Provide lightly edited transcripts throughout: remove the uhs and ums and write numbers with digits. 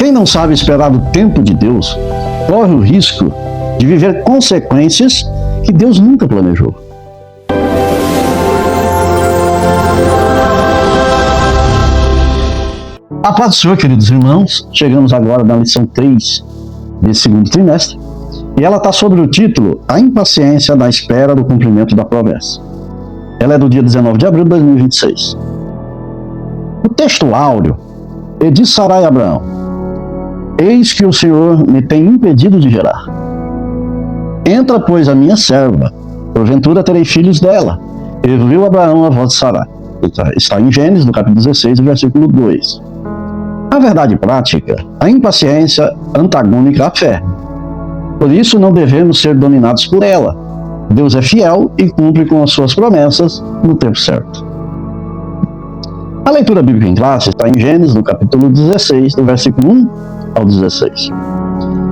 Quem não sabe esperar o tempo de Deus, corre o risco de viver consequências que Deus nunca planejou. A paz do Senhor, queridos irmãos, chegamos agora na lição 3 desse segundo trimestre, e ela está sobre o título A Impaciência da Espera do Cumprimento da Promessa. Ela é do dia 19 de abril de 2026. O texto áureo: E disse Sarai a Abraão: Eis que o Senhor me tem impedido de gerar. Entra, pois, a minha serva, porventura terei filhos dela. E ouviu Abraão a voz de Sarai. Está em Gênesis, no capítulo 16, versículo 2. Na verdade prática, a impaciência antagônica à fé. Por isso não devemos ser dominados por ela. Deus é fiel e cumpre com as suas promessas no tempo certo. A leitura bíblica em classe está em Gênesis, no capítulo 16, do versículo 1 ao 16.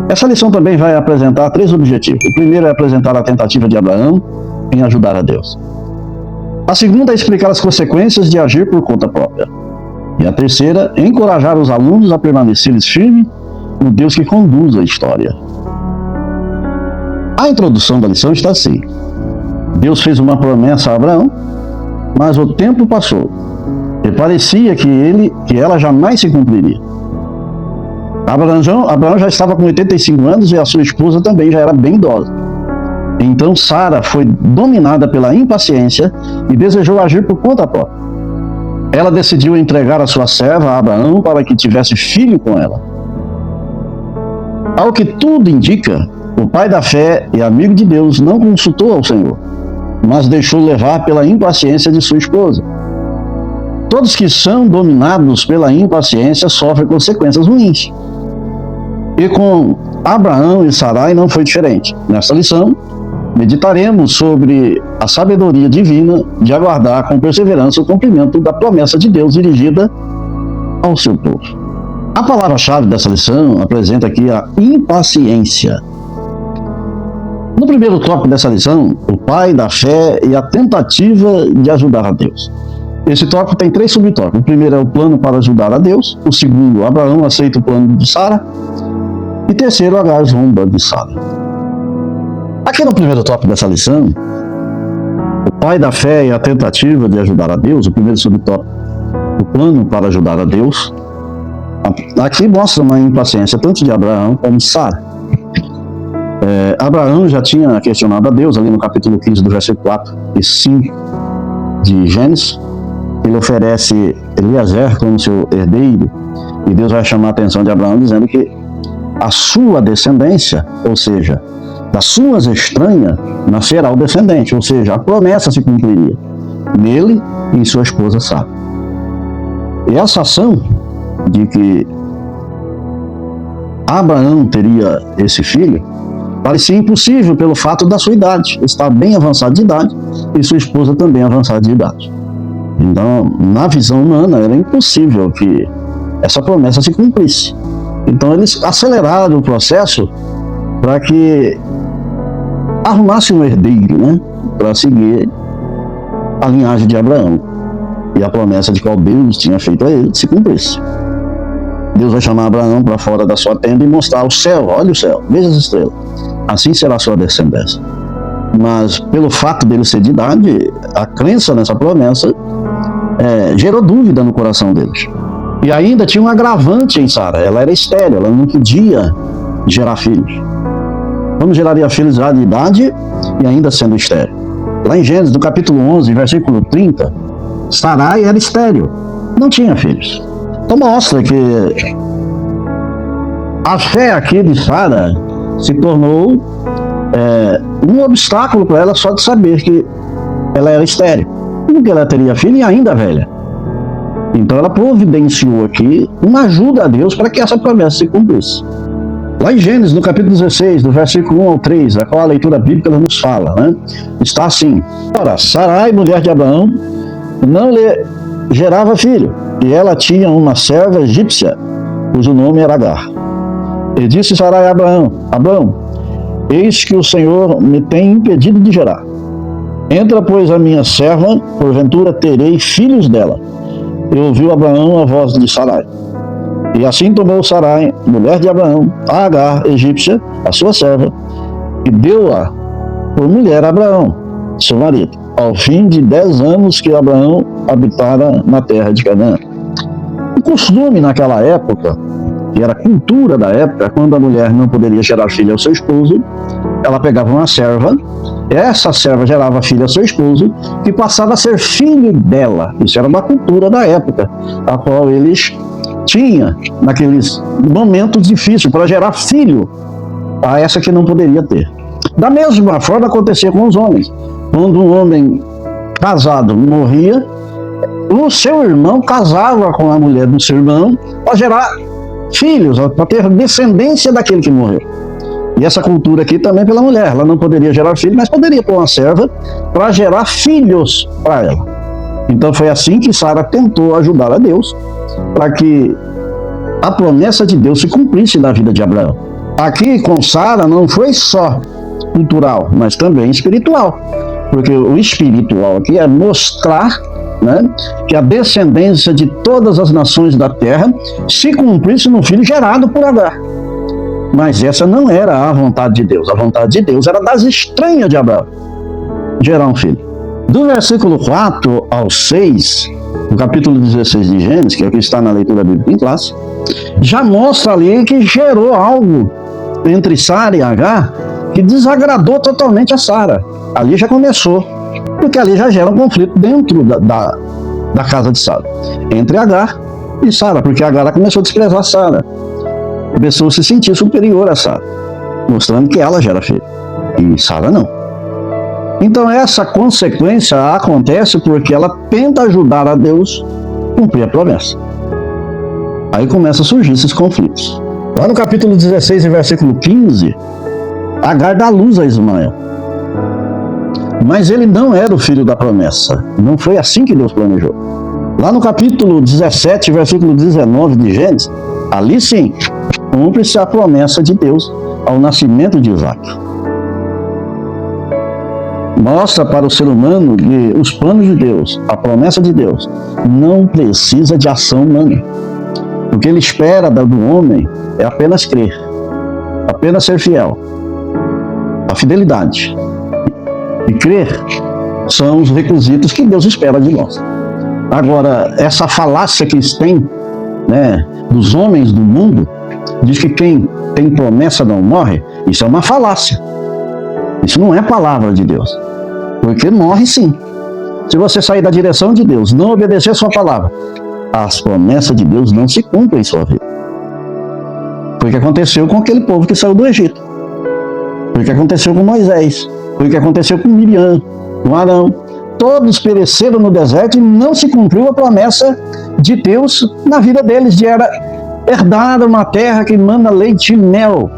Essa lição também vai apresentar 3 objetivos. O primeiro é apresentar a tentativa de Abraão em ajudar a Deus. A segunda é explicar as consequências de agir por conta própria. E a terceira é encorajar os alunos a permanecerem firmes no Deus que conduz a história. A introdução da lição está assim: Deus fez uma promessa a Abraão, mas o tempo passou e parecia que ela jamais se cumpriria. Abraão já estava com 85 anos e a sua esposa também já era bem idosa. Então Sara foi dominada pela impaciência e desejou agir por conta própria. Ela decidiu entregar a sua serva a Abraão para que tivesse filho com ela. Ao que tudo indica, o pai da fé e amigo de Deus não consultou ao Senhor, mas deixou levar pela impaciência de sua esposa. Todos que são dominados pela impaciência sofrem consequências ruins. E com Abraão e Sarai não foi diferente. Nesta lição, meditaremos sobre a sabedoria divina de aguardar com perseverança o cumprimento da promessa de Deus dirigida ao seu povo. A palavra-chave dessa lição apresenta aqui a impaciência. No primeiro tópico dessa lição, o pai da fé e a tentativa de ajudar a Deus. Esse tópico tem 3 subtópicos. O primeiro é o plano para ajudar a Deus. O segundo, Abraão aceita o plano de Sara. E terceiro, Agar zomba de Sara. Aqui no primeiro tópico dessa lição, o pai da fé e a tentativa de ajudar a Deus, o primeiro subtópico, o plano para ajudar a Deus, aqui mostra uma impaciência tanto de Abraão como de Sara. Abraão já tinha questionado a Deus ali no capítulo 15 do versículo 4 e 5 de Gênesis. Ele oferece Eliezer como seu herdeiro e Deus vai chamar a atenção de Abraão dizendo que a sua descendência, ou seja, das suas estranhas, nascerá o descendente, ou seja, a promessa se cumpriria nele e em sua esposa Sara. E essa ação de que Abraão teria esse filho parecia impossível pelo fato da sua idade, estar bem avançado de idade e sua esposa também avançada de idade. Então, na visão humana, era impossível que essa promessa se cumprisse. Então, eles aceleraram o processo para que arrumasse um herdeiro, para seguir a linhagem de Abraão. E a promessa de qual Deus tinha feito a ele se cumprisse. Deus vai chamar Abraão para fora da sua tenda e mostrar o céu. Olha o céu, veja as estrelas. Assim será a sua descendência. Mas pelo fato dele ser de idade, a crença nessa promessa gerou dúvida no coração deles. E ainda tinha um agravante em Sara. Ela era estéril, ela não podia gerar filhos. Como geraria filhos já de idade e ainda sendo estéril? Lá em Gênesis, no capítulo 11, versículo 30, Sarai era estéril, não tinha filhos. Então mostra que a fé aqui de Sara se tornou um obstáculo para ela só de saber que ela era estéril. Porque ela teria filho e ainda velha. Então ela providenciou aqui uma ajuda a Deus para que essa promessa se cumprisse. Lá em Gênesis, no capítulo 16, do versículo 1 ao 3, a qual a leitura bíblica nos fala, está assim: Ora, Sarai, mulher de Abraão, não lhe gerava filho, e ela tinha uma serva egípcia, cujo nome era Agar. E disse Sarai a Abraão: Abraão, eis que o Senhor me tem impedido de gerar. Entra, pois, a minha serva, porventura terei filhos dela. E ouviu Abraão a voz de Sarai. E assim tomou Sarai, mulher de Abraão, a Agar, egípcia, a sua serva, e deu-a por mulher a Abraão, seu marido, ao fim de 10 anos que Abraão habitara na terra de Canaã. O costume naquela época, que era a cultura da época, quando a mulher não poderia gerar filho ao seu esposo, ela pegava uma serva, essa serva gerava filho ao seu esposo, que passava a ser filho dela. Isso era uma cultura da época, a qual eles tinham naqueles momentos difíceis para gerar filho a essa que não poderia ter. Da mesma forma acontecia com os homens. Quando um homem casado morria, o seu irmão casava com a mulher do seu irmão para gerar filhos, para ter descendência daquele que morreu. E essa cultura aqui também pela mulher. Ela não poderia gerar filhos, mas poderia pôr uma serva para gerar filhos para ela. Então foi assim que Sara tentou ajudar a Deus para que a promessa de Deus se cumprisse na vida de Abraão. Aqui com Sara não foi só cultural, mas também espiritual. Porque o espiritual aqui é mostrar, né, que a descendência de todas as nações da terra se cumprisse no filho gerado por Agar. Mas essa não era a vontade de Deus. A vontade de Deus era das estranhas de Abraão gerar um filho. Do versículo 4 ao 6, no capítulo 16 de Gênesis, que é o que está na leitura bíblica em classe, já mostra ali que gerou algo entre Sara e Agar que desagradou totalmente a Sara. Ali já começou, porque ali já gera um conflito dentro da casa de Sara, entre Agar e Sara, porque Agar começou a desprezar Sara, começou a se sentir superior a Sara, mostrando que ela gera filho, e Sara não. Então essa consequência acontece porque ela tenta ajudar a Deus a cumprir a promessa. Aí começam a surgir esses conflitos. Lá no capítulo 16, versículo 15, Agar dá luz a Ismael. Mas ele não era o filho da promessa. Não foi assim que Deus planejou. Lá no capítulo 17, versículo 19 de Gênesis, ali sim, cumpre-se a promessa de Deus ao nascimento de Isaac. Mostra para o ser humano que os planos de Deus, a promessa de Deus, não precisa de ação humana. O que ele espera do homem é apenas crer, apenas ser fiel. A fidelidade e crer são os requisitos que Deus espera de nós. Agora, essa falácia que tem, né, dos homens do mundo, diz que quem tem promessa não morre, isso é uma falácia. Isso não é palavra de Deus. Porque morre sim. Se você sair da direção de Deus, não obedecer a sua palavra, as promessas de Deus não se cumprem em sua vida. Foi o que aconteceu com aquele povo que saiu do Egito. Foi o que aconteceu com Moisés. Foi o que aconteceu com Miriam, com Arão. Todos pereceram no deserto e não se cumpriu a promessa de Deus na vida deles, de herdar uma terra que manda leite e mel.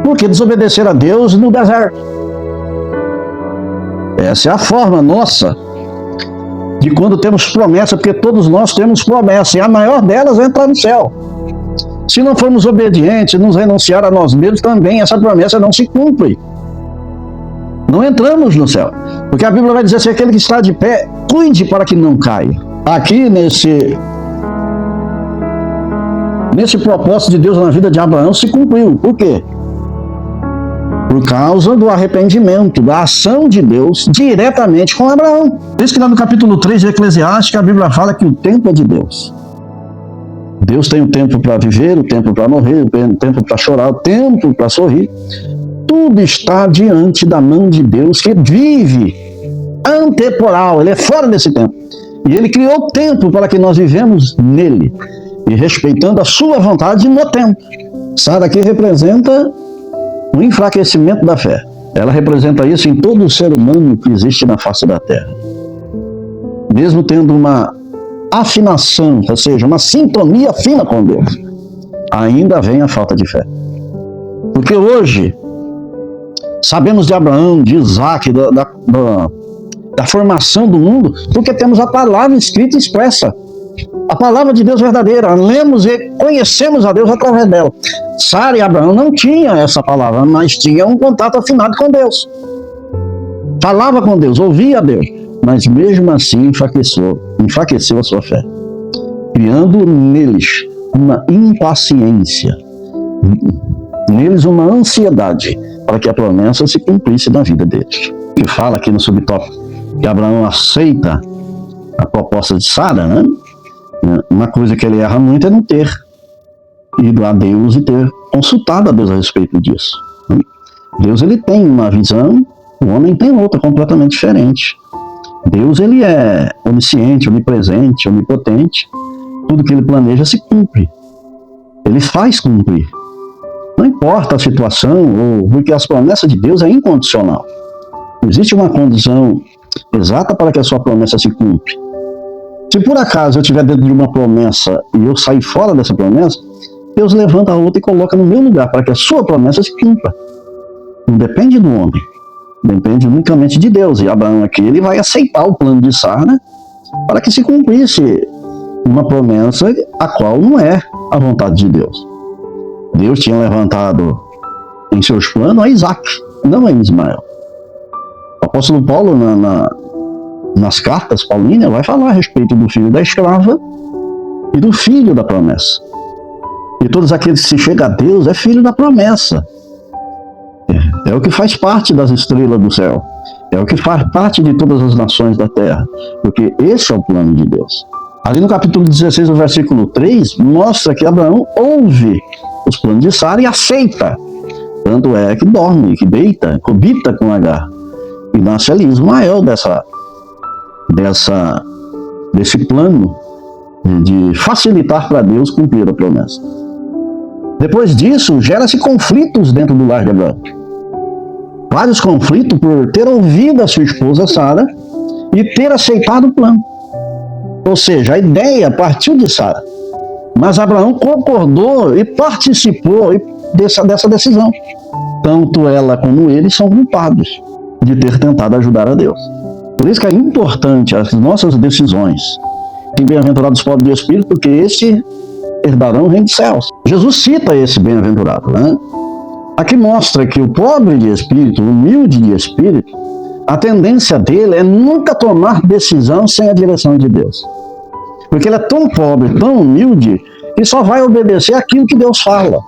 Porque desobedeceram a Deus no deserto. Essa é a forma nossa de quando temos promessa, porque todos nós temos promessa, e a maior delas é entrar no céu. Se não formos obedientes, nos renunciar a nós mesmos, também essa promessa não se cumpre. Não entramos no céu. Porque a Bíblia vai dizer assim, aquele que está de pé, cuide para que não caia. Aqui nesse propósito de Deus na vida de Abraão se cumpriu. Por quê? Por causa do arrependimento, da ação de Deus diretamente com Abraão. Por isso que lá no capítulo 3 de Eclesiastes, a Bíblia fala que o tempo é de Deus. Deus tem o tempo para viver, o tempo para morrer, o tempo para chorar, o tempo para sorrir. Tudo está diante da mão de Deus, que vive antemporal, ele é fora desse tempo. E ele criou o tempo para que nós vivemos nele, e respeitando a sua vontade no tempo. Sara aqui representa o enfraquecimento da fé. Ela representa isso em todo ser humano que existe na face da terra. Mesmo tendo uma afinação, ou seja, uma sintonia fina com Deus, ainda vem a falta de fé. Porque hoje, sabemos de Abraão, de Isaac, da formação do mundo, porque temos a palavra escrita e expressa. A palavra de Deus verdadeira, lemos e conhecemos a Deus através dela. Sara e Abraão não tinham essa palavra, mas tinham um contato afinado com Deus. Falava com Deus, ouvia a Deus, mas mesmo assim enfraqueceu a sua fé. criando neles uma impaciência, neles uma ansiedade para que a promessa se cumprisse na vida deles. Que fala aqui no subtópico que Abraão aceita a proposta de Sara, né? Uma coisa que ele erra muito é não ter ido a Deus e ter consultado a Deus a respeito disso. Deus, ele tem uma visão, o homem tem outra completamente diferente. Deus, ele é onisciente, onipresente, onipotente. Tudo que ele planeja se cumpre. Ele faz cumprir. Não importa a situação, porque as promessas de Deus é incondicional. Existe uma condição exata para que a sua promessa se cumpra. Se por acaso eu estiver dentro de uma promessa e eu sair fora dessa promessa, Deus levanta a outra e coloca no meu lugar para que a sua promessa se cumpra. Não depende do homem, depende unicamente de Deus. E Abraão aqui, ele vai aceitar o plano de Sara para que se cumprisse uma promessa a qual não é a vontade de Deus. Deus tinha levantado em seus planos a Isaac, não a Ismael. O apóstolo Paulo, nas cartas paulinas, vai falar a respeito do filho da escrava e do filho da promessa. E todos aqueles que se chegam a Deus é filho da promessa. É o que faz parte das estrelas do céu. É o que faz parte de todas as nações da terra. Porque esse é o plano de Deus. Ali no capítulo 16, no versículo 3, mostra que Abraão ouve os planos de Sara e aceita. Tanto é que dorme, que deita, cobita com Agar. E nasce ali Ismael desse plano de facilitar para Deus cumprir a promessa. Depois disso, gera-se conflitos dentro do lar de Abraão. Vários conflitos por ter ouvido a sua esposa Sara e ter aceitado o plano. Ou seja, a ideia partiu de Sara. Mas Abraão concordou e participou dessa decisão. Tanto ela como ele são culpados de ter tentado ajudar a Deus. Por isso que é importante as nossas decisões. Tem bem-aventurados os pobres de espírito, porque esse herdarão o reino dos céus. Jesus cita esse bem-aventurado, né? Aqui mostra que o pobre de espírito, o humilde de espírito, a tendência dele é nunca tomar decisão sem a direção de Deus. Porque ele é tão pobre, tão humilde, que só vai obedecer aquilo que Deus fala.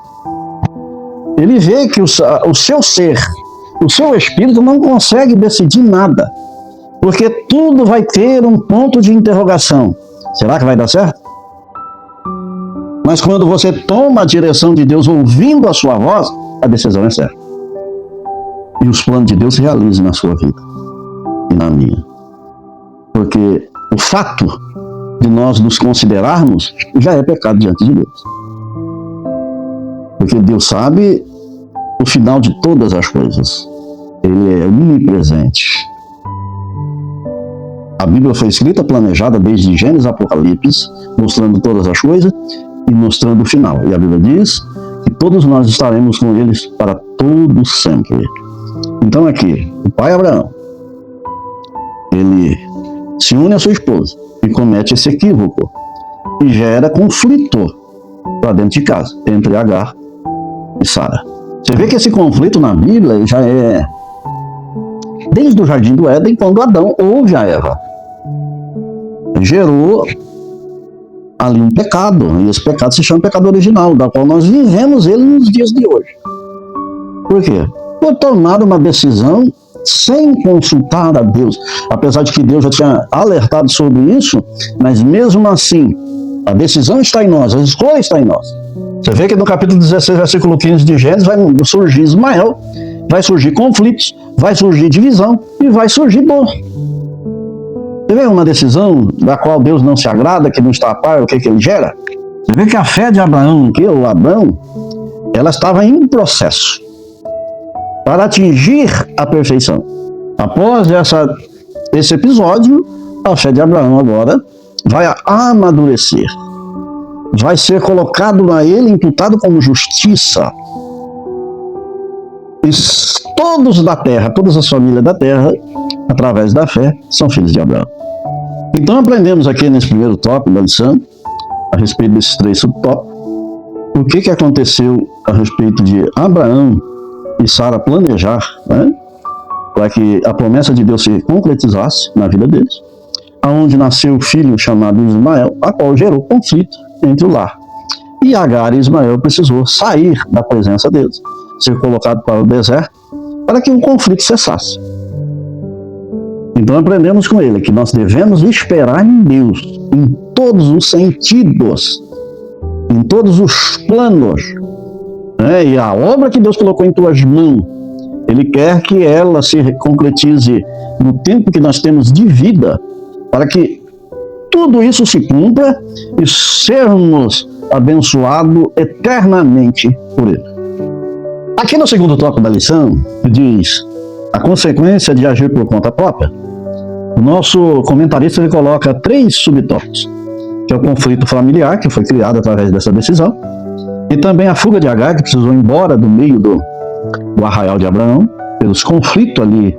Ele vê que o seu ser, o seu espírito não consegue decidir nada. Porque tudo vai ter um ponto de interrogação. Será que vai dar certo? Mas quando você toma a direção de Deus ouvindo a sua voz, a decisão é certa. E os planos de Deus se realizam na sua vida e na minha. Porque o fato de nós nos considerarmos já é pecado diante de Deus. Porque Deus sabe o final de todas as coisas. Ele é onipresente. A Bíblia foi escrita, planejada desde Gênesis a Apocalipse, mostrando todas as coisas e mostrando o final. E a Bíblia diz que todos nós estaremos com eles para todo sempre. Então aqui, o pai Abraão, ele se une à sua esposa e comete esse equívoco e gera conflito para dentro de casa, entre Agar e Sara. Você vê que esse conflito na Bíblia já é desde o Jardim do Éden, quando Adão ouve a Eva. Gerou ali um pecado, e esse pecado se chama pecado original, da qual nós vivemos ele nos dias de hoje. Por quê? Por tomar uma decisão sem consultar a Deus. Apesar de que Deus já tinha alertado sobre isso, mas mesmo assim, a decisão está em nós, a escolha está em nós. Você vê que no capítulo 16, versículo 15 de Gênesis, vai surgir Ismael, vai surgir conflitos, vai surgir divisão e vai surgir dor. Você vê uma decisão da qual Deus não se agrada, que não está a par, o que ele gera? Você vê que a fé de Abraão, ela estava em processo para atingir a perfeição. Após esse episódio, a fé de Abraão agora vai amadurecer. Vai ser colocado a ele, imputado como justiça. E todos da terra, todas as famílias da terra, através da fé, são filhos de Abraão. Então aprendemos aqui nesse primeiro tópico da lição, a respeito desses 3 subtópicos, o que aconteceu a respeito de Abraão e Sara planejar, né, para que a promessa de Deus se concretizasse na vida deles. aonde nasceu o filho chamado Ismael, a qual gerou conflito entre o lar. E Agar e Ismael precisou sair da presença deles, ser colocado para o deserto, para que o conflito cessasse. Então aprendemos com ele que nós devemos esperar em Deus, em todos os sentidos, em todos os planos. E a obra que Deus colocou em tuas mãos, Ele quer que ela se concretize no tempo que nós temos de vida, para que tudo isso se cumpra e sermos abençoados eternamente por Ele. Aqui no segundo tópico da lição, diz a consequência de agir por conta própria. O nosso comentarista ele coloca 3 subtópicos, que é o conflito familiar, que foi criado através dessa decisão, e também a fuga de Agar, que precisou ir embora do meio do arraial de Abraão, pelos conflitos ali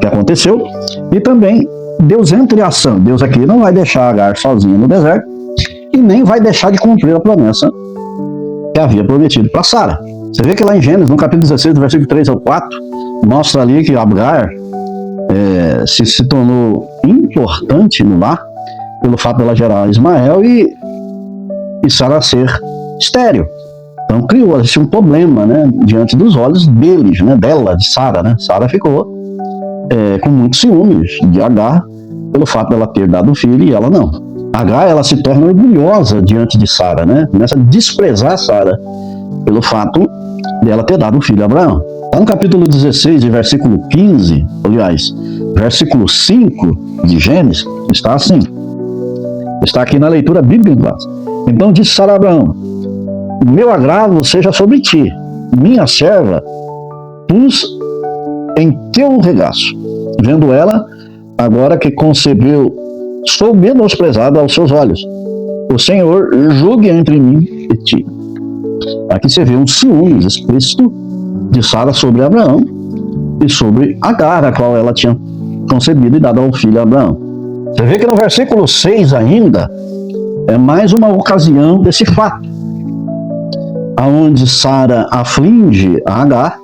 que aconteceu, e também Deus entra em ação. Deus aqui não vai deixar Agar sozinha no deserto, e nem vai deixar de cumprir a promessa que havia prometido para Sara. Você vê que lá em Gênesis, no capítulo 16, do versículo 3 ao 4, mostra ali que Agar se tornou importante no lar, pelo fato dela gerar Ismael e Sara ser estéril. Então criou-se um problema, diante dos olhos deles, dela, de Sara. Sara ficou com muitos ciúmes de Agar, pelo fato dela ter dado um filho e ela não. Agar, ela se torna orgulhosa diante de Sara, começa a desprezar Sara, pelo fato dela ter dado um filho a Abraão. Lá no capítulo 16, versículo 15, aliás, versículo 5 de Gênesis, está assim. Está aqui na leitura bíblica. Então disse Sara a Abraão: meu agrado seja sobre ti, minha serva pus em teu regaço. Vendo ela, agora que concebeu, sou menosprezada aos seus olhos. O Senhor julgue entre mim e ti. Aqui você vê um ciúme explícito de Sara sobre Abraão e sobre Agar, a qual ela tinha concebido e dado ao filho a Abraão. Você vê que no versículo 6 ainda é mais uma ocasião desse fato, aonde Sara aflige a Agar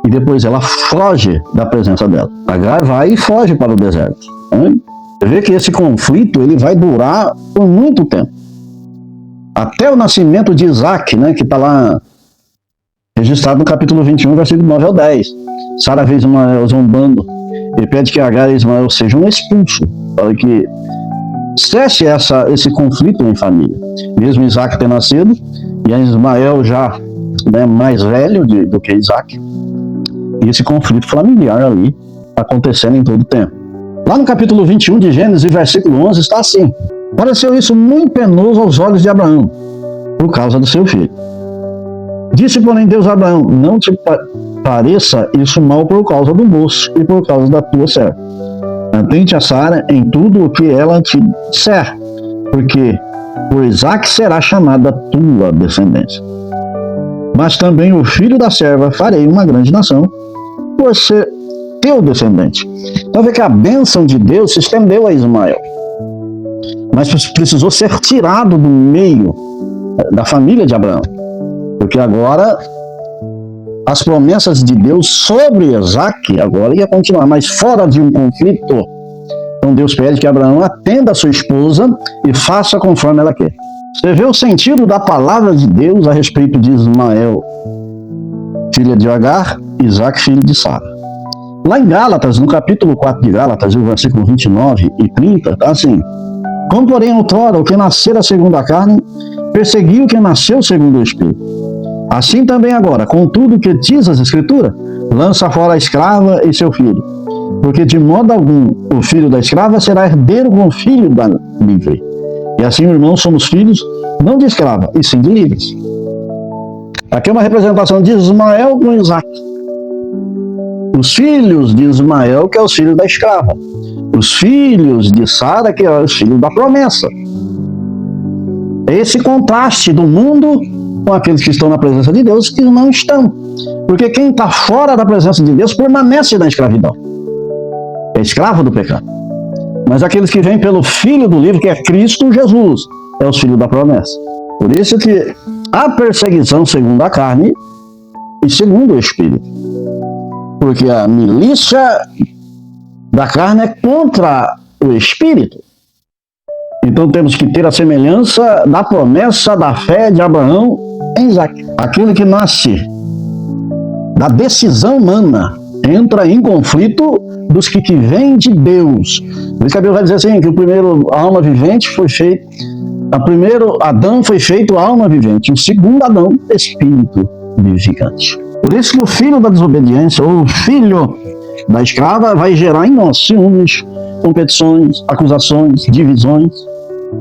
e depois ela foge da presença dela. Agar vai e foge para o deserto. Você vê que esse conflito ele vai durar por muito tempo, até o nascimento de Isaac, que está lá registrado no capítulo 21, versículo 9 ao 10. Sara vê Ismael zombando e pede que Agar e Ismael sejam expulsos, para que cesse esse conflito em família. Mesmo Isaac ter nascido, e Ismael já mais velho do que Isaac, e esse conflito familiar ali acontecendo em todo o tempo. Lá no capítulo 21 de Gênesis, versículo 11, está assim: pareceu isso muito penoso aos olhos de Abraão, por causa do seu filho. Disse, porém, Deus a Abraão: não te pareça isso mal por causa do moço e por causa da tua serva. Atente a Sara em tudo o que ela te disser, porque por Isaac será chamada tua descendência. Mas também o filho da serva farei uma grande nação, por ser teu descendente. Então vê que a bênção de Deus se estendeu a Ismael, mas precisou ser tirado do meio da família de Abraão, porque agora as promessas de Deus sobre Isaac agora ia continuar, mas fora de um conflito. Então Deus pede que Abraão atenda a sua esposa e faça conforme ela quer. Você vê o sentido da palavra de Deus a respeito de Ismael, filha de Agar, Isaac, filho de Sara. Lá em Gálatas, no capítulo 4 de Gálatas, o versículo 29 e 30, está assim: como porém outrora o que nascera segundo a carne perseguiu o que nasceu segundo o Espírito. Assim também agora, contudo que diz as Escrituras, lança fora a escrava e seu filho, porque de modo algum o filho da escrava será herdeiro com o filho da livre. E assim, irmãos, somos filhos não de escrava, e sim de livres. Aqui é uma representação de Ismael com Isaac. Os filhos de Ismael, que é os filhos da escrava. Os filhos de Sara, que é os filhos da promessa. Esse contraste do mundo com aqueles que estão na presença de Deus que não estão. Porque quem está fora da presença de Deus permanece na escravidão. É escravo do pecado. Mas aqueles que vêm pelo Filho do livro, que é Cristo Jesus, é os filhos da promessa. Por isso que há perseguição segundo a carne e segundo o Espírito. Porque a milícia da carne é contra o Espírito. Então temos que ter a semelhança da promessa da fé de Abraão em Isaac. Aquele que nasce da decisão humana entra em conflito dos que vêm de Deus. Por isso que a Bíblia vai dizer assim, que o primeiro alma vivente foi feito, o primeiro Adão foi feito alma vivente, o segundo Adão, espírito vivificante. Por isso que o filho da desobediência, ou o filho da escrava, vai gerar em nós ciúmes, competições, acusações, divisões.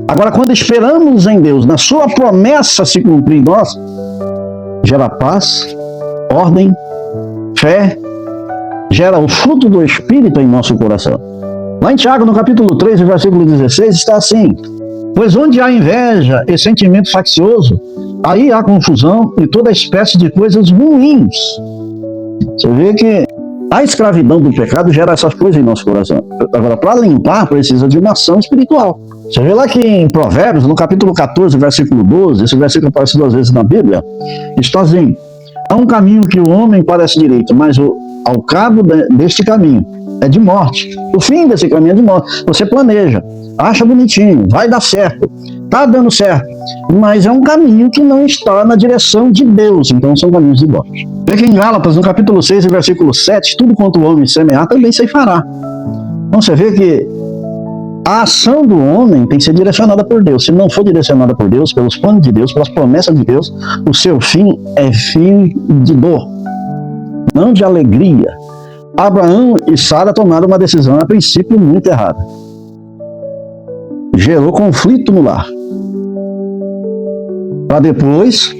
Agora, quando esperamos em Deus, na sua promessa se cumprir em nós, gera paz, ordem, fé, gera o fruto do Espírito em nosso coração. Lá em Tiago, no capítulo 3, versículo 16, está assim: pois onde há inveja e sentimento faccioso, aí há confusão e toda espécie de coisas ruins. Você vê que a escravidão do pecado gera essas coisas em nosso coração. Agora, para limpar, precisa de uma ação espiritual. Você vê lá que em Provérbios, no capítulo 14, versículo 12, esse versículo aparece 2 vezes na Bíblia, está assim: há um caminho que o homem parece direito, mas ao cabo deste caminho é de morte. O fim desse caminho é de morte. Você planeja, acha bonitinho, vai dar certo, está dando certo, mas é um caminho que não está na direção de Deus, então são caminhos de morte. Vê que em Gálatas, no capítulo 6, versículo 7, tudo quanto o homem semear também ceifará. Então você vê que a ação do homem tem que ser direcionada por Deus. Se não for direcionada por Deus, pelos planos de Deus, pelas promessas de Deus, o seu fim é fim de dor, não de alegria. Abraão e Sara tomaram uma decisão, a princípio, muito errada. Gerou conflito no lar, para depois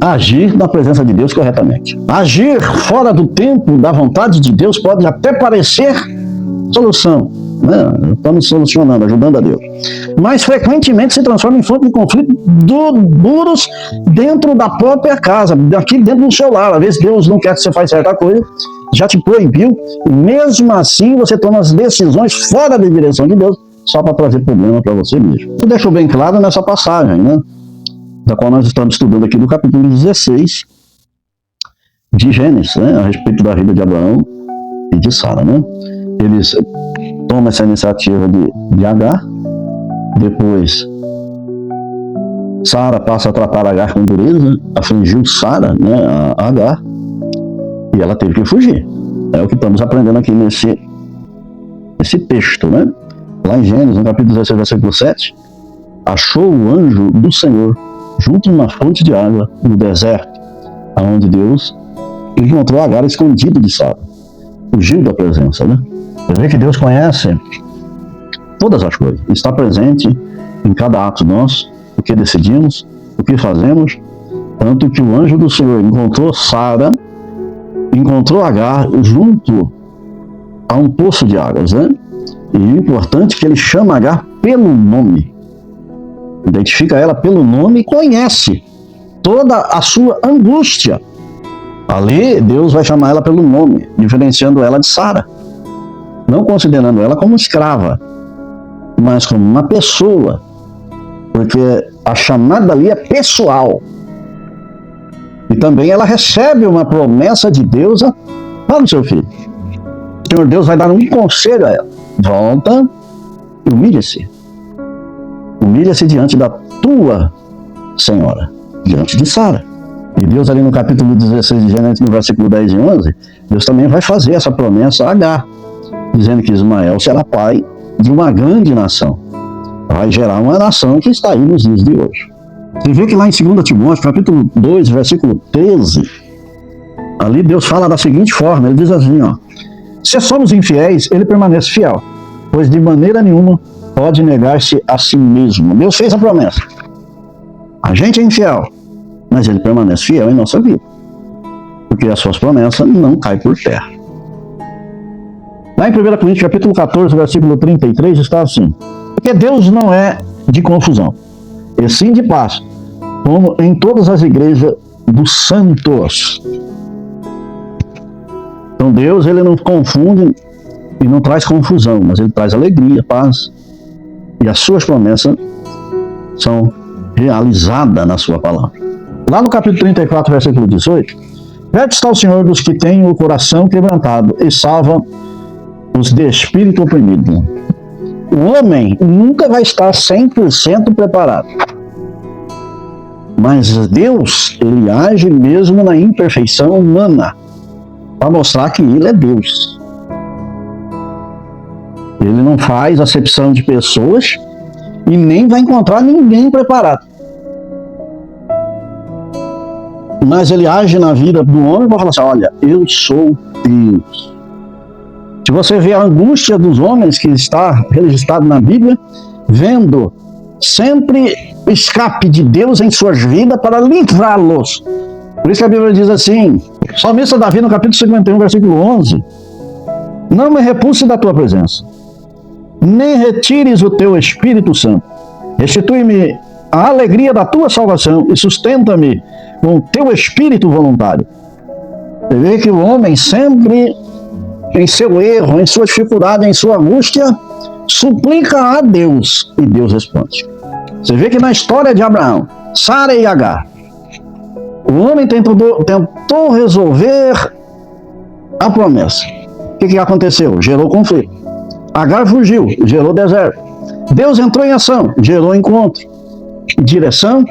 agir na presença de Deus corretamente. Agir fora do tempo da vontade de Deus pode até parecer solução, né? Estamos solucionando, ajudando a Deus, mas frequentemente se transforma em fonte de conflito duros dentro da própria casa, aqui dentro do seu lar. Às vezes Deus não quer que você faça certa coisa, já te proibiu, e mesmo assim você toma as decisões fora da direção de Deus, só para trazer problema para você mesmo. Isso deixou bem claro nessa passagem, né, da qual nós estamos estudando aqui no capítulo 16 de Gênesis, né, a respeito da vida de Abraão e de Sara, né? Eles tomam essa iniciativa de Agar, depois Sara passa a tratar Agar com dureza, afligiu Sara, né, a Agar, e ela teve que fugir. É o que estamos aprendendo aqui nesse texto, né? Lá em Gênesis, no capítulo 16, versículo 7, achou o anjo do Senhor junto a uma fonte de água no deserto, onde Deus encontrou Agar escondido de Sara, fugiu da presença, né? Você vê que Deus conhece todas as coisas, está presente em cada ato nosso, o que decidimos, o que fazemos, tanto que o anjo do Senhor encontrou Sara, encontrou Agar junto a um poço de águas, né? E o importante é que ele chama Agar pelo nome, identifica ela pelo nome e conhece toda a sua angústia. Ali Deus vai chamar ela pelo nome, diferenciando ela de Sara, não considerando ela como escrava, mas como uma pessoa, porque a chamada ali é pessoal. E também ela recebe uma promessa de Deus para o seu filho. O Senhor Deus vai dar um conselho a ela: volta e humilha-se. Humilha-se diante da tua senhora, diante de Sara. E Deus ali no capítulo 16 de Gênesis, no versículo 10 e 11, Deus também vai fazer essa promessa a Agar, dizendo que Ismael será pai de uma grande nação. Vai gerar uma nação que está aí nos dias de hoje. Você vê que lá em 2 Timóteo, capítulo 2, versículo 13, ali Deus fala da seguinte forma, ele diz assim, ó: se somos infiéis, ele permanece fiel, pois de maneira nenhuma pode negar-se a si mesmo. Deus fez a promessa. A gente é infiel, mas ele permanece fiel em nossa vida, porque as suas promessas não caem por terra. Lá em 1 Coríntios, capítulo 14, versículo 33, está assim: porque Deus não é de confusão, e sim de paz, como em todas as igrejas dos santos. Então Deus, ele não confunde e não traz confusão, mas ele traz alegria, paz, e as suas promessas são realizadas na sua palavra. Lá no capítulo 34, versículo 18, perto está o Senhor dos que têm o coração quebrantado e salva os de espírito oprimido. O homem nunca vai estar 100% preparado. Mas Deus, ele age mesmo na imperfeição humana, para mostrar que ele é Deus. Ele não faz acepção de pessoas e nem vai encontrar ninguém preparado. Mas ele age na vida do homem para falar assim, olha, eu sou Deus. Se você vê a angústia dos homens que está registrado na Bíblia, vendo sempre o escape de Deus em suas vidas para livrá-los. Por isso que a Bíblia diz assim, Salmista Davi no capítulo 51, versículo 11, não me repulse da tua presença, nem retires o teu Espírito Santo. Restitui-me a alegria da tua salvação e sustenta-me com o teu espírito voluntário. Você vê que o homem sempre, em seu erro, em sua dificuldade, em sua angústia, suplica a Deus e Deus responde. Você vê que na história de Abraão, Sara e Agar, o homem tentou resolver a promessa. O que aconteceu? Gerou conflito. Agar fugiu, gerou deserto. Deus entrou em ação, gerou encontro, direção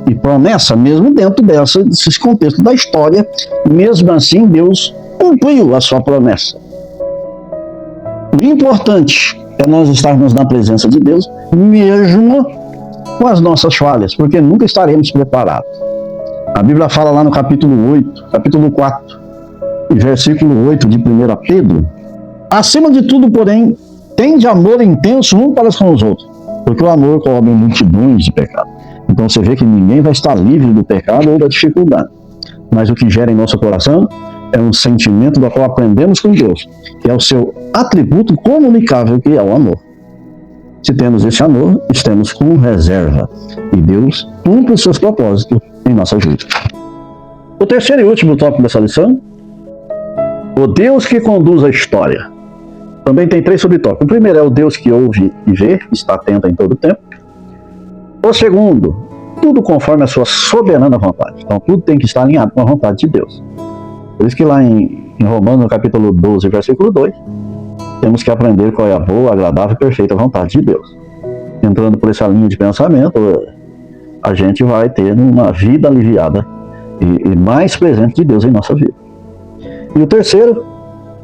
e promessa, mesmo dentro desses contextos da história. Mesmo assim, Deus cumpriu a sua promessa. O importante é nós estarmos na presença de Deus, mesmo com as nossas falhas, porque nunca estaremos preparados. A Bíblia fala lá no capítulo 4, versículo 8 de 1 Pedro, acima de tudo, porém, tende amor intenso um para com os outros, porque o amor cobre multidões de pecados. Então você vê que ninguém vai estar livre do pecado ou da dificuldade, mas o que gera em nosso coração é um sentimento do qual aprendemos com Deus, que é o seu atributo comunicável, que é o amor. Se temos esse amor, estamos com reserva, e Deus cumpre os seus propósitos em nossa vida. O terceiro e último tópico dessa lição, o Deus que conduz a história. Também tem 3 subtópicos. O primeiro é o Deus que ouve e vê, está atento em todo o tempo. O segundo, tudo conforme a sua soberana vontade. Então tudo tem que estar alinhado com a vontade de Deus. Por isso que lá em Romanos, no capítulo 12, versículo 2, temos que aprender qual é a boa, agradável e perfeita vontade de Deus. Entrando por essa linha de pensamento, a gente vai ter uma vida aliviada e mais presente de Deus em nossa vida. E o terceiro,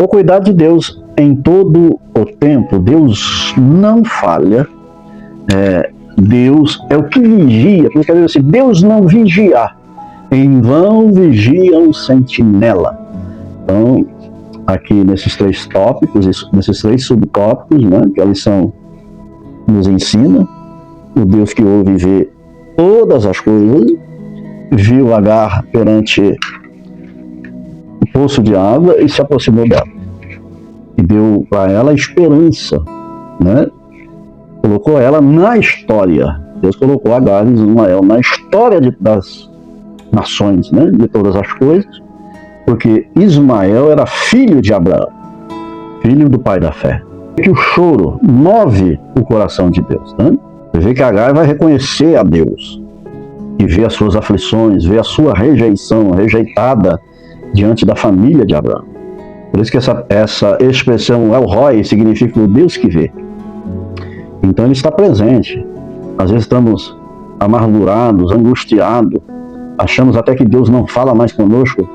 o cuidado de Deus em todo o tempo. Deus não falha. Deus é o que vigia. Por isso que diz assim, Deus não vigia. Em vão vigia o sentinela. Então, aqui nesses 3 tópicos, nesses 3 subtópicos, né, que a lição nos ensina, o Deus que ouve e vê todas as coisas, viu Agar perante o poço de água e se aproximou dela. E deu para ela esperança, né? Colocou ela na história. Deus colocou Agar e Ismael na história das nações, né? De todas as coisas, porque Ismael era filho de Abraão, filho do pai da fé. Que o choro move o coração de Deus, né? Você vê que Agar vai reconhecer a Deus e ver as suas aflições, ver a sua rejeição, rejeitada diante da família de Abraão. Por isso que essa expressão El Roi significa o Deus que vê. Então ele está presente. Às vezes estamos amargurados, angustiados, achamos até que Deus não fala mais conosco,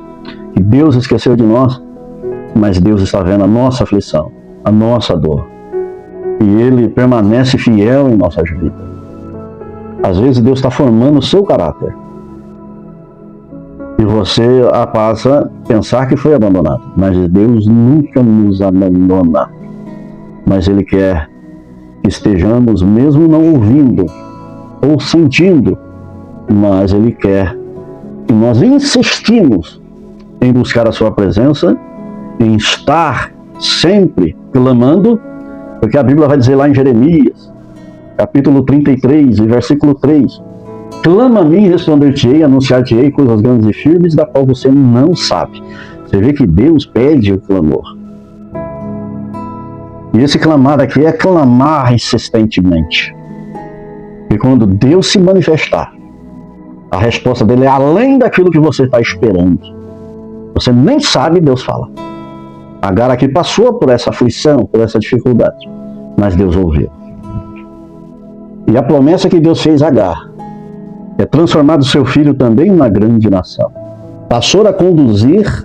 que Deus esqueceu de nós, mas Deus está vendo a nossa aflição, a nossa dor. E Ele permanece fiel em nossas vidas. Às vezes Deus está formando o seu caráter. E você passa a pensar que foi abandonado. Mas Deus nunca nos abandona. Mas Ele quer que estejamos, mesmo não ouvindo ou sentindo, mas Ele quer que nós insistimos em buscar a sua presença, em estar sempre clamando, porque a Bíblia vai dizer lá em Jeremias, capítulo 33, versículo 3, clama a mim e responder-te-ei, anunciar-te-ei coisas grandes e firmes, da qual você não sabe. Você vê que Deus pede o clamor. E esse clamar aqui é clamar insistentemente. E quando Deus se manifestar, a resposta dele é além daquilo que você está esperando. Você nem sabe, Deus fala. Agar aqui passou por essa aflição, por essa dificuldade, mas Deus ouviu. E a promessa que Deus fez a Agar é transformar o seu filho também em uma grande nação. Passou a conduzir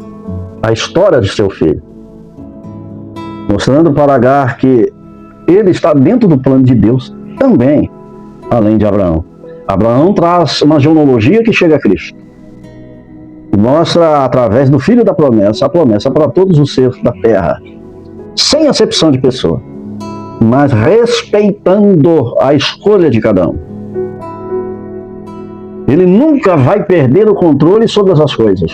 a história de seu filho, mostrando para Agar que ele está dentro do plano de Deus também, além de Abraão. Abraão traz uma genealogia que chega a Cristo. Mostra, através do filho da promessa, a promessa para todos os seres da terra, sem acepção de pessoa, mas respeitando a escolha de cada um. Ele nunca vai perder o controle sobre as coisas.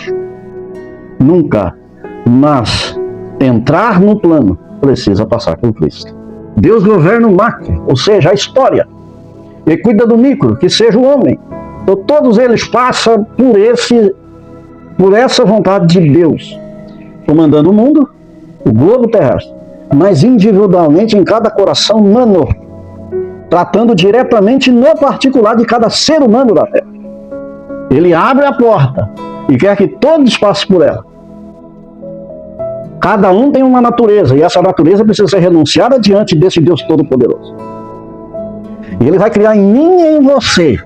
Nunca. Mas entrar no plano precisa passar por Cristo. Deus governa o macro, ou seja, a história. E cuida do micro, que seja o homem. Então todos eles passam por essa vontade de Deus, comandando o mundo, o globo terrestre, mas individualmente em cada coração humano, tratando diretamente no particular de cada ser humano da terra. Ele abre a porta e quer que todos passem por ela. Cada um tem uma natureza, e essa natureza precisa ser renunciada diante desse Deus Todo-Poderoso. E Ele vai criar em mim e em você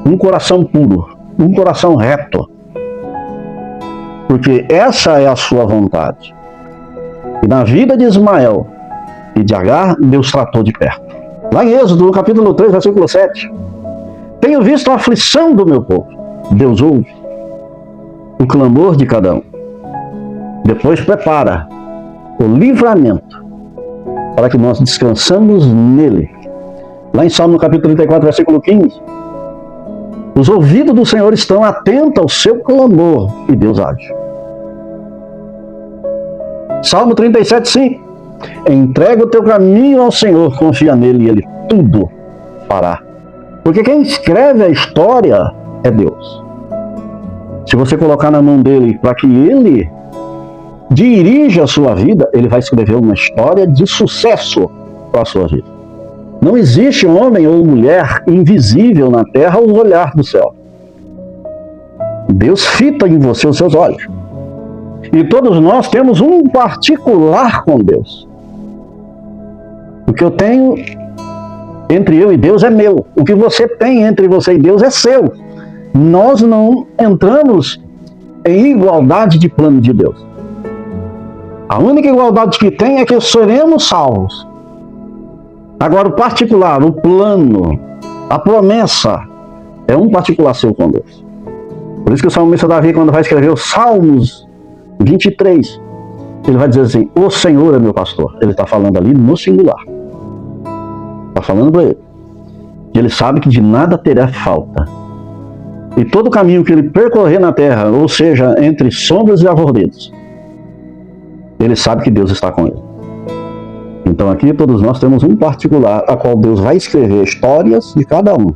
um coração puro, um coração reto, porque essa é a sua vontade. E na vida de Ismael e de Agar, Deus tratou de perto. Lá em Êxodo, no capítulo 3, versículo 7, tenho visto a aflição do meu povo. Deus ouve o clamor de cada um. Depois prepara o livramento para que nós descansamos nele. Lá em Salmo, no capítulo 34, versículo 15, os ouvidos do Senhor estão atentos ao seu clamor e Deus age. Salmo 37, 5. Entrega o teu caminho ao Senhor, confia nele e ele tudo fará. Porque quem escreve a história é Deus. Se você colocar na mão dele para que ele dirija a sua vida, ele vai escrever uma história de sucesso para a sua vida. Não existe homem ou mulher invisível na terra aos olhar do céu. Deus fita em você os seus olhos. E todos nós temos um particular com Deus. O que eu tenho entre eu e Deus é meu. O que você tem entre você e Deus é seu. Nós não entramos em igualdade de plano de Deus. A única igualdade que tem é que seremos salvos. Agora, o particular, o plano, a promessa, é um particular seu com Deus. Por isso que o salmista Davi, quando vai escrever os Salmos 23, ele vai dizer assim: o Senhor é meu pastor. Ele está falando ali no singular. Está falando para ele. E ele sabe que de nada terá falta. E todo caminho que ele percorrer na terra, ou seja, entre sombras e arvoredos, ele sabe que Deus está com ele. Então aqui todos nós temos um particular, a qual Deus vai escrever histórias de cada um,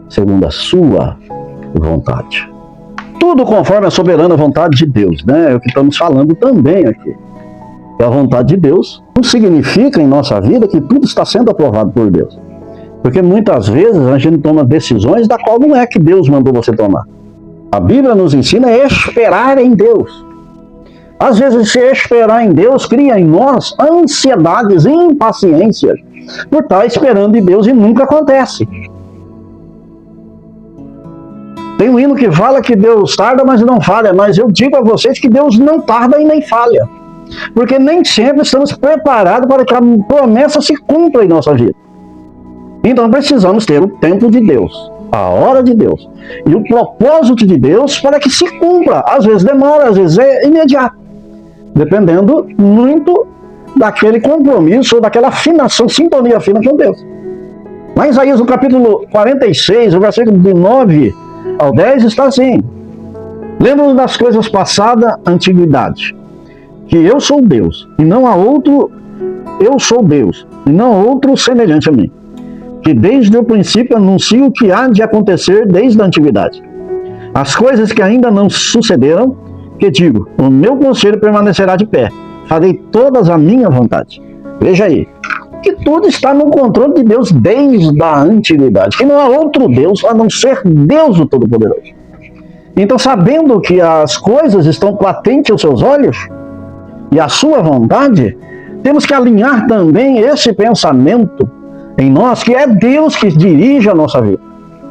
segundo a sua vontade. Tudo conforme a soberana vontade de Deus, né? É o que estamos falando também aqui. E a vontade de Deus não significa em nossa vida que tudo está sendo aprovado por Deus. Porque muitas vezes a gente toma decisões da qual não é que Deus mandou você tomar. A Bíblia nos ensina a esperar em Deus. Às vezes, se esperar em Deus, cria em nós ansiedades e impaciências por estar esperando em Deus e nunca acontece. Tem um hino que fala que Deus tarda, mas não falha. Mas eu digo a vocês que Deus não tarda e nem falha. Porque nem sempre estamos preparados para que a promessa se cumpra em nossa vida. Então precisamos ter o tempo de Deus, a hora de Deus e o propósito de Deus para que se cumpra. Às vezes demora, às vezes é imediato. Dependendo muito daquele compromisso ou daquela afinação, sintonia fina com Deus. Lá em Isaías, no capítulo 46, o versículo de 9 ao 10, está assim: lembro das coisas passadas, antiguidade, que eu sou Deus, e não há outro, eu sou Deus, e não há outro semelhante a mim, que desde o princípio anuncio o que há de acontecer desde a antiguidade. As coisas que ainda não sucederam, que digo, o meu conselho permanecerá de pé, farei todas a minha vontade. Veja aí, que tudo está no controle de Deus desde a antiguidade, que não há outro Deus a não ser Deus o Todo-Poderoso. Então, sabendo que as coisas estão patentes aos seus olhos, e a sua vontade, temos que alinhar também esse pensamento em nós, que é Deus que dirige a nossa vida.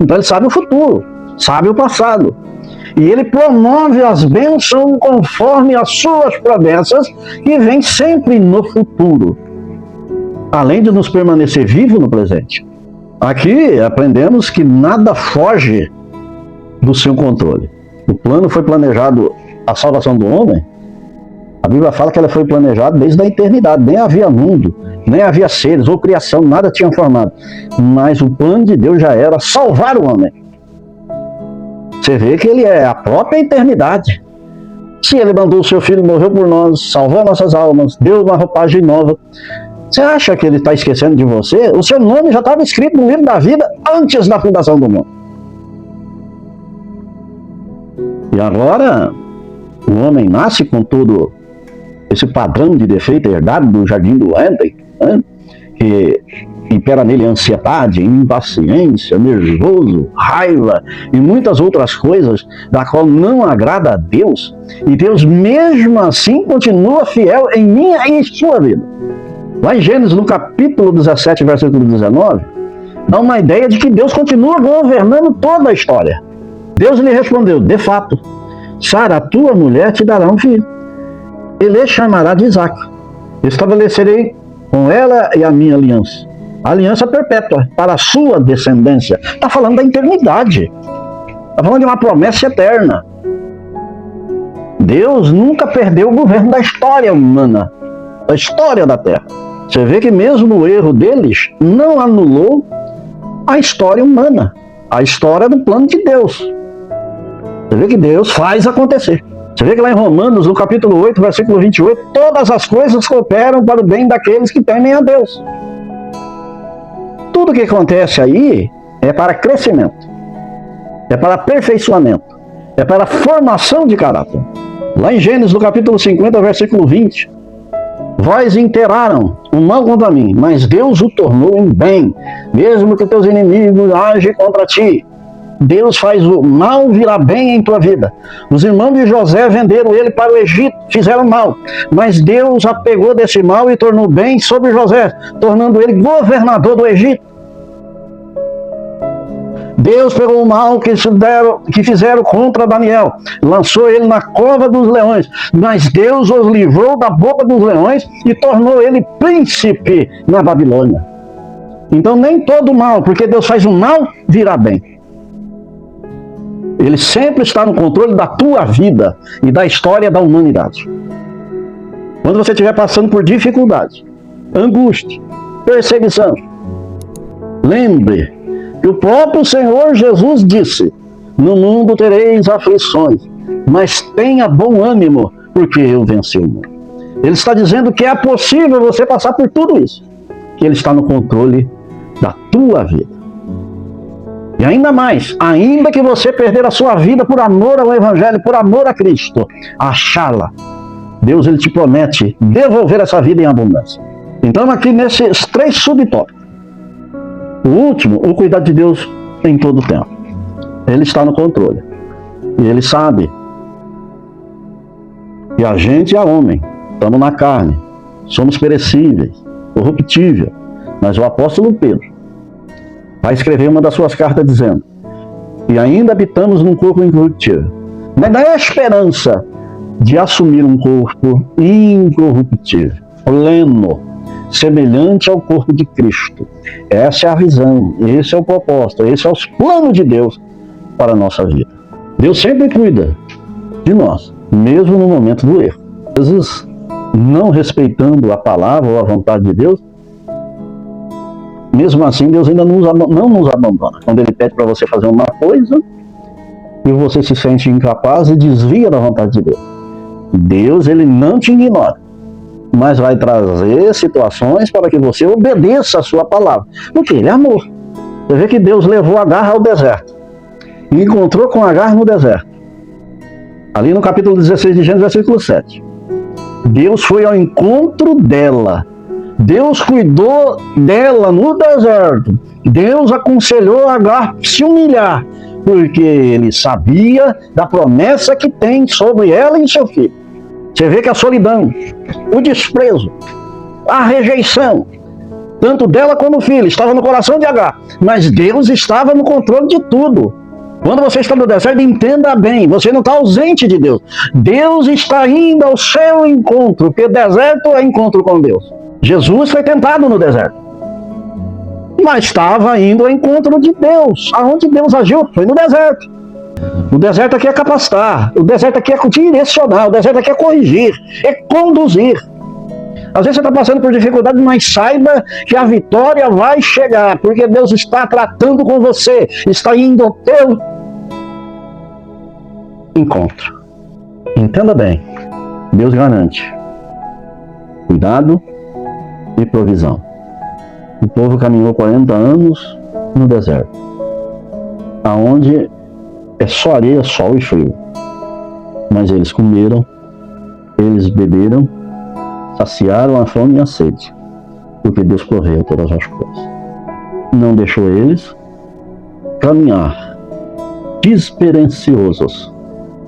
Então ele sabe o futuro, sabe o passado. E ele promove as bênçãos conforme as suas promessas, que vem sempre no futuro, além de nos permanecer vivo no presente. Aqui aprendemos que nada foge do seu controle. O plano foi planejado, a salvação do homem, a Bíblia fala que ela foi planejada desde a eternidade. Nem havia mundo, nem havia seres ou criação, nada tinha formado. Mas o plano de Deus já era salvar o homem. Você vê que ele é a própria eternidade. Se ele mandou o seu filho, morreu por nós, salvou nossas almas, deu uma roupagem nova, você acha que ele está esquecendo de você? O seu nome já estava escrito no livro da vida antes da fundação do mundo. E agora, o homem nasce com todo esse padrão de defeito herdado do jardim do Éden, né? Que impera nele ansiedade, impaciência, nervoso, raiva e muitas outras coisas da qual não agrada a Deus. E Deus mesmo assim continua fiel em minha e em sua vida. Lá em Gênesis, no capítulo 17, versículo 19, dá uma ideia de que Deus continua governando toda a história. Deus lhe respondeu: de fato, Sara, tua mulher, te dará um filho. Ele chamará de Isaac. Estabelecerei com ela e a minha aliança. Aliança perpétua para a sua descendência. Está falando da eternidade. Está falando de uma promessa eterna. Deus nunca perdeu o governo da história humana, da história da Terra. Você vê que mesmo o erro deles não anulou a história humana, a história do plano de Deus. Você vê que Deus faz acontecer. Você vê que lá em Romanos, no capítulo 8, versículo 28, todas as coisas cooperam para o bem daqueles que temem a Deus. Tudo que acontece aí é para crescimento, é para aperfeiçoamento, é para formação de caráter. Lá em Gênesis, no capítulo 50, versículo 20, vós inteiraram o mal contra mim, mas Deus o tornou em bem, mesmo que teus inimigos agem contra ti. Deus faz o mal virar bem em tua vida. Os irmãos de José venderam ele para o Egito, fizeram mal, mas Deus apegou desse mal e tornou bem sobre José, tornando ele governador do Egito. Deus pegou o mal que fizeram contra Daniel, lançou ele na cova dos leões, mas Deus os livrou da boca dos leões e tornou ele príncipe na Babilônia. Então nem todo mal, porque Deus faz o mal virar bem. Ele sempre está no controle da tua vida e da história da humanidade. Quando você estiver passando por dificuldade, angústia, perseguição, lembre que o próprio Senhor Jesus disse: no mundo tereis aflições, mas tenha bom ânimo, porque eu venci o mundo. Ele está dizendo que é possível você passar por tudo isso, que Ele está no controle da tua vida. E ainda mais, ainda que você perder a sua vida por amor ao Evangelho, por amor a Cristo, achá-la, Deus ele te promete devolver essa vida em abundância. Então aqui nesses 3 subtópicos. O último, o cuidado de Deus em todo o tempo. Ele está no controle. E Ele sabe que a gente é homem, estamos na carne, somos perecíveis, corruptíveis. Mas o apóstolo Pedro vai escrever uma das suas cartas dizendo: e ainda habitamos num corpo incorruptível, mas na esperança de assumir um corpo incorruptível, pleno, semelhante ao corpo de Cristo. Essa é a visão, esse é o propósito, esse é os planos de Deus para a nossa vida. Deus sempre cuida de nós, mesmo no momento do erro. Às vezes, não respeitando a palavra ou a vontade de Deus, mesmo assim, Deus ainda não nos abandona. Quando Ele pede para você fazer uma coisa e você se sente incapaz e desvia da vontade de Deus, Deus ele não te ignora, mas vai trazer situações para que você obedeça a sua palavra, porque Ele é amor. Você vê que Deus levou Agar ao deserto e encontrou com Agar no deserto. Ali no capítulo 16 de Gênesis, versículo 7. Deus foi ao encontro dela. Deus cuidou dela no deserto. Deus aconselhou Agar a se humilhar, porque Ele sabia da promessa que tem sobre ela e seu filho. Você vê que a solidão, o desprezo, a rejeição, tanto dela como do filho, estava no coração de Agar. Mas Deus estava no controle de tudo. Quando você está no deserto, entenda bem, você não está ausente de Deus. Deus está indo ao seu encontro, porque deserto é encontro com Deus. Jesus foi tentado no deserto, mas estava indo ao encontro de Deus. Aonde Deus agiu foi no deserto. O deserto aqui é capacitar, o deserto aqui é direcionar, o deserto aqui é corrigir, é conduzir. Às vezes você está passando por dificuldade, mas saiba que a vitória vai chegar, porque Deus está tratando com você, está indo ao teu encontro. Entenda bem, Deus garante cuidado e provisão. O povo caminhou 40 anos no deserto, aonde é só areia, sol e frio. Mas eles comeram, eles beberam, saciaram a fome e a sede, porque Deus proveu todas as coisas. Não deixou eles caminhar desesperançosos,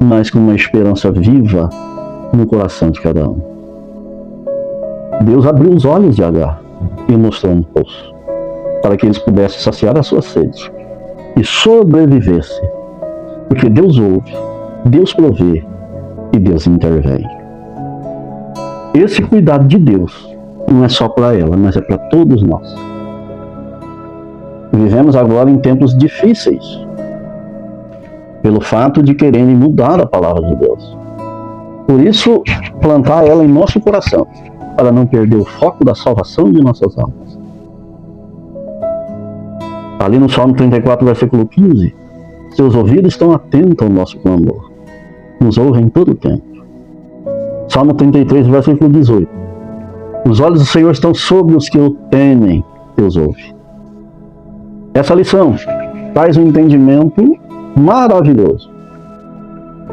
mas com uma esperança viva no coração de cada um. Deus abriu os olhos de Agar e mostrou um poço, para que eles pudessem saciar a sua sede e sobrevivessem. Porque Deus ouve, Deus provê e Deus intervém. Esse cuidado de Deus não é só para ela, mas é para todos nós. Vivemos agora em tempos difíceis, pelo fato de quererem mudar a palavra de Deus. Por isso, plantar ela em nosso coração, para não perder o foco da salvação de nossas almas. Ali no Salmo 34, versículo 15, seus ouvidos estão atentos ao nosso clamor, nos ouvem em todo o tempo. Salmo 33, versículo 18, os olhos do Senhor estão sobre os que o temem, Deus ouve. Essa lição traz um entendimento maravilhoso.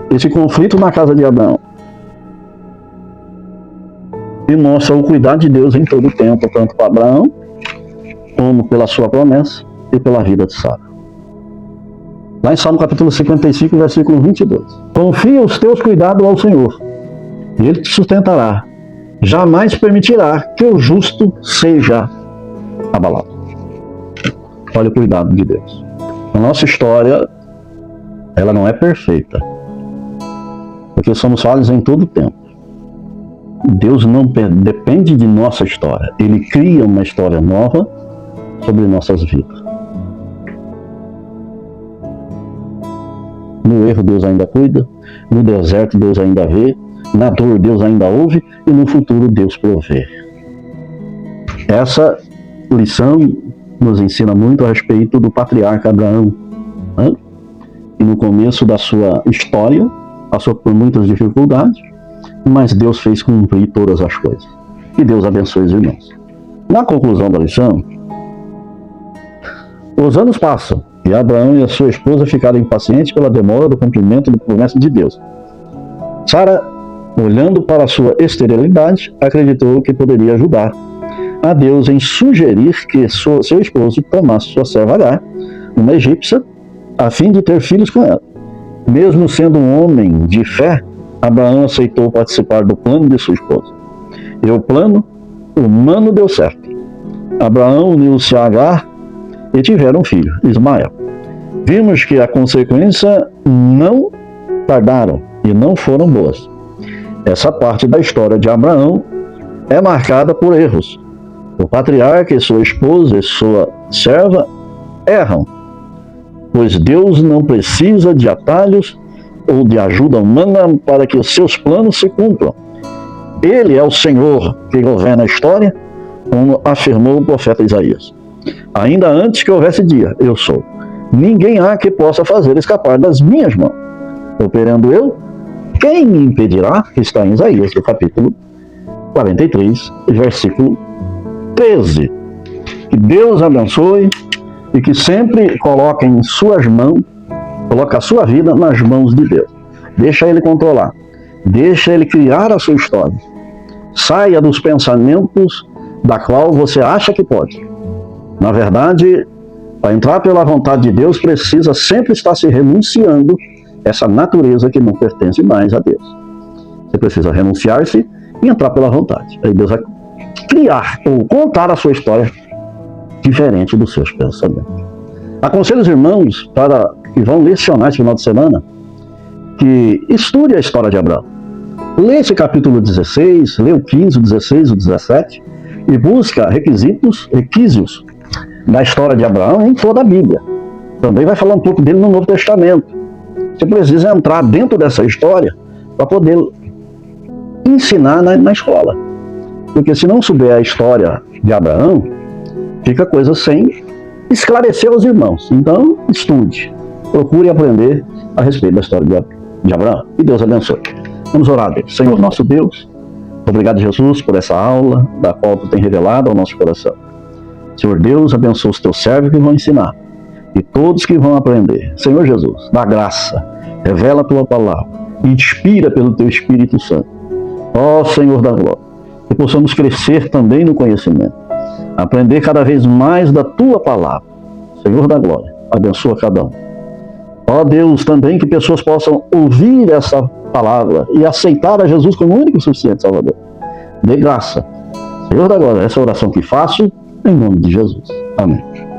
Esse conflito na casa de Abraão e mostra o cuidado de Deus em todo o tempo, tanto para Abraão, como pela sua promessa e pela vida de Sara. Lá em Salmo capítulo 55, versículo 22. Confia os teus cuidados ao Senhor, e Ele te sustentará. Jamais permitirá que o justo seja abalado. Olha o cuidado de Deus. A nossa história, ela não é perfeita, porque somos falhos em todo o tempo. Deus não depende de nossa história. Ele cria uma história nova sobre nossas vidas. No erro, Deus ainda cuida. No deserto, Deus ainda vê. Na dor, Deus ainda ouve. E no futuro, Deus provê. Essa lição nos ensina muito a respeito do patriarca Abraão, né? E no começo da sua história, passou por muitas dificuldades, mas Deus fez cumprir todas as coisas. Que Deus abençoe os irmãos. Na conclusão da lição, os anos passam e Abraão e a sua esposa ficaram impacientes pela demora do cumprimento da promessa de Deus. Sara, olhando para a sua esterilidade, acreditou que poderia ajudar a Deus em sugerir que seu esposo tomasse sua serva Agar, uma egípcia, a fim de ter filhos com ela. Mesmo sendo um homem de fé, Abraão aceitou participar do plano de sua esposa. E o plano humano deu certo. Abraão uniu-se a Agar e tiveram um filho, Ismael. Vimos que a consequência não tardaram e não foram boas. Essa parte da história de Abraão é marcada por erros. O patriarca e sua esposa e sua serva erram, pois Deus não precisa de atalhos ou de ajuda humana para que os seus planos se cumpram. Ele é o Senhor que governa a história, como afirmou o profeta Isaías. Ainda antes que houvesse dia, eu sou. Ninguém há que possa fazer escapar das minhas mãos. Operando eu, quem me impedirá? Está em Isaías, do capítulo 43, versículo 13. Que Deus abençoe e que sempre coloque em suas mãos, coloque a sua vida nas mãos de Deus. Deixa Ele controlar. Deixa Ele criar a sua história. Saia dos pensamentos da qual você acha que pode. Na verdade, para entrar pela vontade de Deus, precisa sempre estar se renunciando essa natureza que não pertence mais a Deus. Você precisa renunciar-se e entrar pela vontade. Aí Deus vai criar ou contar a sua história diferente dos seus pensamentos. Aconselho os irmãos que vão lecionar esse final de semana que estude a história de Abraão. Lê esse capítulo 16, lê o 15, o 16, o 17 e busca requisitos da história de Abraão em toda a Bíblia. Também vai falar um pouco dele no Novo Testamento. Você precisa entrar dentro dessa história para poder ensinar na escola. Porque se não souber a história de Abraão, fica coisa sem esclarecer aos irmãos. Então, estude. Procure aprender a respeito da história de Abraão. E Deus abençoe. Vamos orar a Deus. Senhor nosso Deus, obrigado, Jesus, por essa aula da qual Tu tem revelado ao nosso coração. Senhor Deus, abençoa os Teus servos que vão ensinar e todos que vão aprender. Senhor Jesus, dá graça, revela a Tua palavra e inspira pelo Teu Espírito Santo. Ó Senhor da glória, que possamos crescer também no conhecimento, aprender cada vez mais da Tua palavra. Senhor da glória, abençoa cada um. Ó Deus, também que pessoas possam ouvir essa palavra e aceitar a Jesus como o único e suficiente Salvador. Dê graça. Senhor da glória, essa oração que faço, em nome de Jesus. Amém.